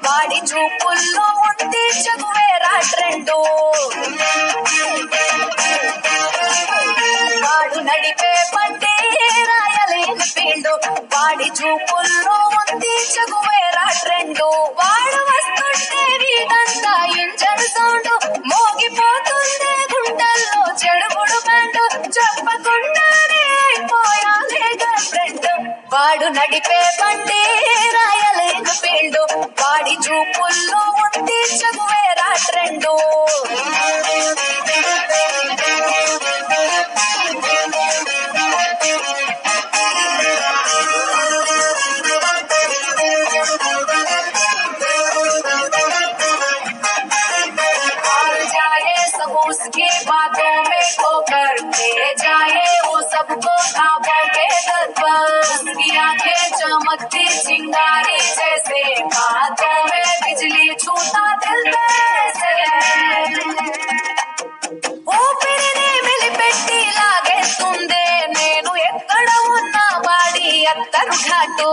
వాడి చూపుల్లో ఉంది చగువేరా ట్రెండు. వాడు నడిపే బండి రాయల్ ఎన్ఫీల్డ్, వాడి చూపుల్లో ఉంది చగువేరా ట్రెండు. వాడు వస్తుంటే వీడంతా ఇంజన్ సౌండ్, మోగిపోతుందే గుండెల్లో చెడుగుడు బ్యాండ్, చెప్పకుండానే అయిపోయాలే గర్ల్ ఫ్రెండ్. వాడు నడిపే బండి రాయల్ ఎన్ఫీల్డ్, వాడి చూపుల్లో ఉంది చగువేరా ట్రెండు. उसकी बातों में खोकर ले जाए वो सबको ख्वाबों के दर पर। उसकी आंखें चमकती चिंगारी जैसे, बातों में बिजली छूता दिल से। ఊపిరిని మెలిపెట్టి లాగేస్తుందే నేను ఎక్కడ ఉన్నా వాడి అత్తరు ఘాటు.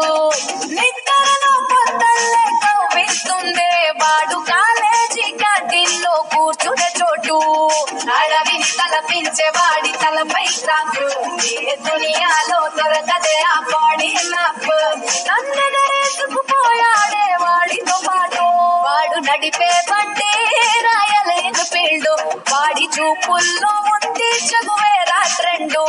నిక్కరలో పొద్దల్లే కవ్విస్తుందే వాడు కాలేజీ క్యాంటీన్లో కూర్చునే చోటు. అడవిని తలపించే వాడి తలపై రాకు, ఏ దునియాలో దొరకదే ఆ బాడీ మ్యాప్. నన్నెగరేసుకుపోయాడే వాడితో పాటు. వాడు నడిపే బండి రాయల్ ఎన్ఫీల్డ్, వాడి చూపుల్లో ఉంది చగువేరా ట్రెండు.